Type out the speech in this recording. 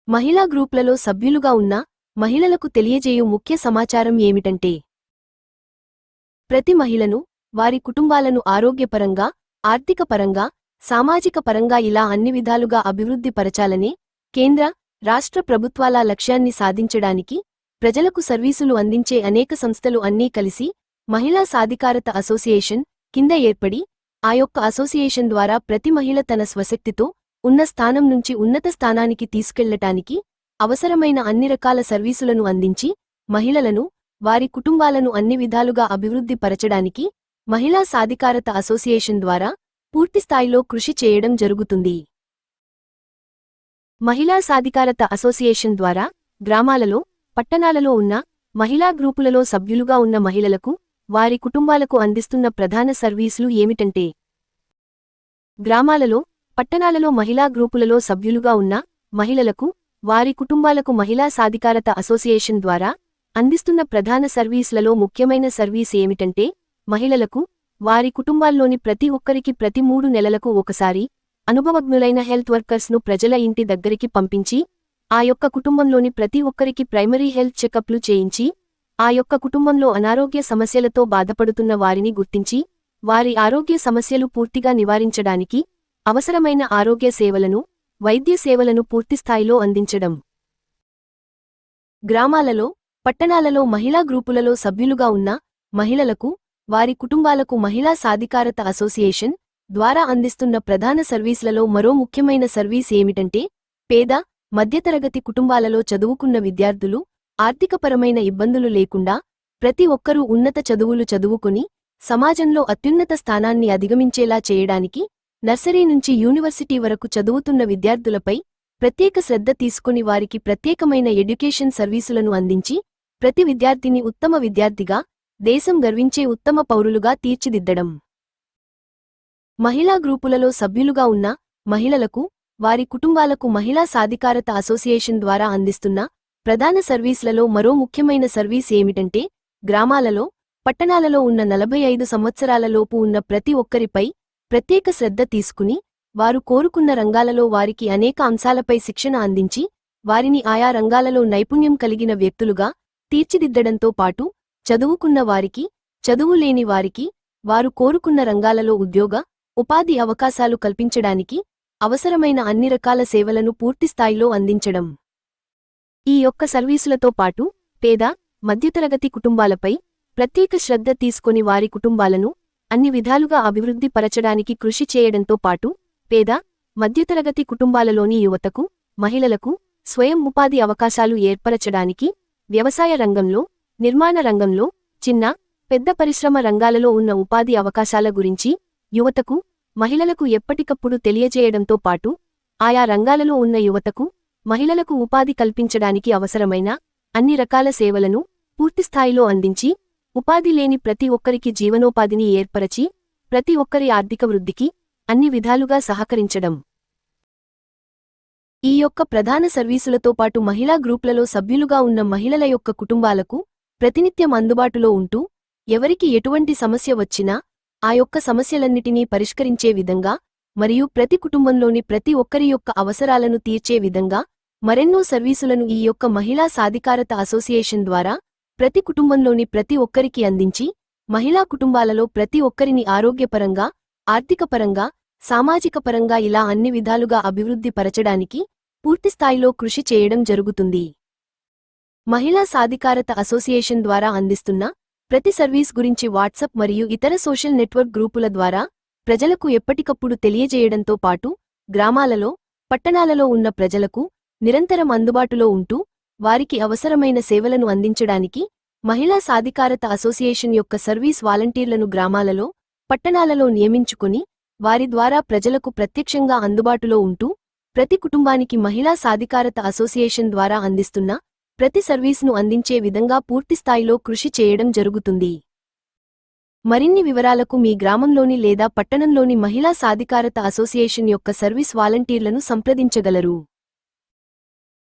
మహిళా గ్రూప్లలో సభ్యులుగా ఉన్న మహిళలకు తెలియజేయు ముఖ్య సమాచారం ఏమిటంటే, ప్రతి మహిళను, వారి కుటుంబాలను ఆరోగ్యపరంగా, ఆర్థికపరంగా, సామాజిక పరంగా ఇలా అన్ని విధాలుగా అభివృద్ధి పరచాలనే కేంద్ర, రాష్ట్ర ప్రభుత్వాల లక్ష్యాన్ని సాధించడానికి ప్రజలకు సర్వీసులు అందించే అనేక సంస్థలు అన్నీ కలిసి మహిళా సాధికారత అసోసియేషన్ కింద ఏర్పడి, ఆ యొక్క అసోసియేషన్ ద్వారా ప్రతి మహిళ తన స్వశక్తితో ఉన్న స్థానం నుంచి ఉన్నత స్థానానికి తీసుకెళ్లటానికి అవసరమైన అన్ని రకాల సర్వీసులను అందించి మహిళలను, వారి కుటుంబాలను అన్ని విధాలుగా అభివృద్ధి పరచడానికి మహిళా సాధికారత అసోసియేషన్ ద్వారా పూర్తిస్థాయిలో కృషి చేయడం జరుగుతుంది. మహిళా సాధికారత అసోసియేషన్ ద్వారా గ్రామాలలో, పట్టణాలలో ఉన్న మహిళా గ్రూపులలో సభ్యులుగా ఉన్న మహిళలకు, వారి కుటుంబాలకు అందిస్తున్న ప్రధాన సర్వీసులు ఏమిటంటే, గ్రామాలలో, పట్టణాలలో మహిళా గ్రూపులలో సభ్యులుగా ఉన్న మహిళలకు, వారి కుటుంబాలకు మహిళా సాధికారత అసోసియేషన్ ద్వారా అందిస్తున్న ప్రధాన సర్వీసులలో ముఖ్యమైన సర్వీస్ ఏమిటంటే, మహిళలకు, వారి కుటుంబాల్లోని ప్రతి ఒక్కరికి ప్రతి 3 నెలలకు ఒకసారి అనుభవజ్ఞులైన హెల్త్ వర్కర్స్ను ప్రజల ఇంటి దగ్గరికి పంపించి, ఆ యొక్క కుటుంబంలోని ప్రతి ఒక్కరికి ప్రైమరీ హెల్త్ చెకప్లు చేయించి, ఆ యొక్క కుటుంబంలో అనారోగ్య సమస్యలతో బాధపడుతున్న వారిని గుర్తించి, వారి ఆరోగ్య సమస్యలు పూర్తిగా నివారించడానికి అవసరమైన ఆరోగ్య సేవలను, వైద్య సేవలను పూర్తిస్థాయిలో అందించడం. గ్రామాలలో, పట్టణాలలో మహిళా గ్రూపులలో సభ్యులుగా ఉన్న మహిళలకు, వారి కుటుంబాలకు మహిళా సాధికారత అసోసియేషన్ ద్వారా అందిస్తున్న ప్రధాన సర్వీసులలో మరో ముఖ్యమైన సర్వీస్ ఏమిటంటే, పేద, మధ్యతరగతి కుటుంబాలలో చదువుకున్న విద్యార్థులు ఆర్థికపరమైన ఇబ్బందులు లేకుండా ప్రతి ఒక్కరూ ఉన్నత చదువులు చదువుకుని సమాజంలో అత్యున్నత స్థానాన్ని అధిగమించేలా చేయడానికి నర్సరీ నుంచి యూనివర్సిటీ వరకు చదువుతున్న విద్యార్థులపై ప్రత్యేక శ్రద్ధ తీసుకుని వారికి ప్రత్యేకమైన ఎడ్యుకేషన్ సర్వీసులను అందించి ప్రతి విద్యార్థిని ఉత్తమ విద్యార్థిగా, దేశం గర్వించే ఉత్తమ పౌరులుగా తీర్చిదిద్దడం. మహిళా గ్రూపులలో సభ్యులుగా ఉన్న మహిళలకు, వారి కుటుంబాలకు మహిళా సాధికారత అసోసియేషన్ ద్వారా అందిస్తున్న ప్రధాన సర్వీసులలో మరో ముఖ్యమైన సర్వీస్ ఏమిటంటే, గ్రామాలలో, పట్టణాలలో ఉన్న 45 సంవత్సరాల లోపు ఉన్న ప్రతి ఒక్కరిపై ప్రత్యేక శ్రద్ధ తీసుకుని వారు కోరుకున్న రంగాలలో వారికి అనేక అంశాలపై శిక్షణ అందించి వారిని ఆయా రంగాలలో నైపుణ్యం కలిగిన వ్యక్తులుగా తీర్చిదిద్దడంతో పాటు చదువుకున్న వారికి, చదువులేని వారికి వారు కోరుకున్న రంగాలలో ఉద్యోగ, ఉపాధి అవకాశాలు కల్పించడానికి అవసరమైన అన్ని రకాల సేవలను పూర్తిస్థాయిలో అందించడం. ఈ యొక్క సర్వీసులతో పాటు పేద, మధ్యతరగతి కుటుంబాలపై ప్రత్యేక శ్రద్ధ తీసుకొని వారి కుటుంబాలను అన్ని విధాలుగా అభివృద్ధి పరచడానికి కృషి చేయడంతో పాటు పేద, మధ్యతరగతి కుటుంబాలలోని యువతకు, మహిళలకు స్వయం ఉపాధి అవకాశాలు ఏర్పరచడానికి వ్యవసాయ రంగంలో, నిర్మాణ రంగంలో, చిన్న, పెద్ద పరిశ్రమ రంగాలలో ఉన్న ఉపాధి అవకాశాల గురించి యువతకు, మహిళలకు ఎప్పటికప్పుడు తెలియజేయడంతో పాటు ఆయా రంగాలలో ఉన్న యువతకు, మహిళలకు ఉపాధి కల్పించడానికి అవసరమైన అన్ని రకాల సేవలను పూర్తిస్థాయిలో అందించి ఉపాధి లేని ప్రతి ఒక్కరికి జీవనోపాధిని ఏర్పరచి ప్రతి ఒక్కరి ఆర్థిక వృద్ధికి అన్ని విధాలుగా సహకరించడం. ఈ యొక్క ప్రధాన సర్వీసులతో పాటు మహిళా గ్రూప్లలో సభ్యులుగా ఉన్న మహిళల యొక్క కుటుంబాలకు ప్రతినిత్యం అందుబాటులో ఉంటూ ఎవరికి ఎటువంటి సమస్య వచ్చినా ఆ యొక్క సమస్యలన్నిటినీ పరిష్కరించే విధంగా మరియు ప్రతి కుటుంబంలోని ప్రతి ఒక్కరి యొక్క అవసరాలను తీర్చే విధంగా మరెన్నో సర్వీసులను ఈ యొక్క మహిళా సాధికారత అసోసియేషన్ ద్వారా ప్రతి కుటుంబంలోని ప్రతి ఒక్కరికి అందించి మహిళా కుటుంబాలలో ప్రతి ఒక్కరిని ఆరోగ్యపరంగా, ఆర్థికపరంగా, సామాజిక పరంగా ఇలా అన్ని విధాలుగా అభివృద్ధి పరచడానికి పూర్తిస్థాయిలో కృషి చేయడం జరుగుతుంది. మహిళా సాధికారత అసోసియేషన్ ద్వారా అందిస్తున్న ప్రతి సర్వీస్ గురించి వాట్సాప్ మరియు ఇతర సోషల్ నెట్వర్క్ గ్రూపుల ద్వారా ప్రజలకు ఎప్పటికప్పుడు తెలియజేయడంతో పాటు గ్రామాలలో, పట్టణాలలో ఉన్న ప్రజలకు నిరంతరం అందుబాటులో ఉంటూ వారికి అవసరమైన సేవలను అందించడానికి మహిళా సాధికారత అసోసియేషన్ యొక్క సర్వీస్ వాలంటీర్లను గ్రామాలలో, పట్టణాలలో నియమించుకుని వారి ద్వారా ప్రజలకు ప్రత్యక్షంగా అందుబాటులో ఉంటూ ప్రతి కుటుంబానికి మహిళా సాధికారత అసోసియేషన్ ద్వారా అందిస్తున్న ప్రతి సర్వీస్ను అందించే విధంగా పూర్తిస్థాయిలో కృషి చేయడం జరుగుతుంది. మరిన్ని వివరాలకు మీ గ్రామంలోని లేదా పట్టణంలోని మహిళా సాధికారత అసోసియేషన్ యొక్క సర్వీస్ వాలంటీర్లను సంప్రదించగలరు.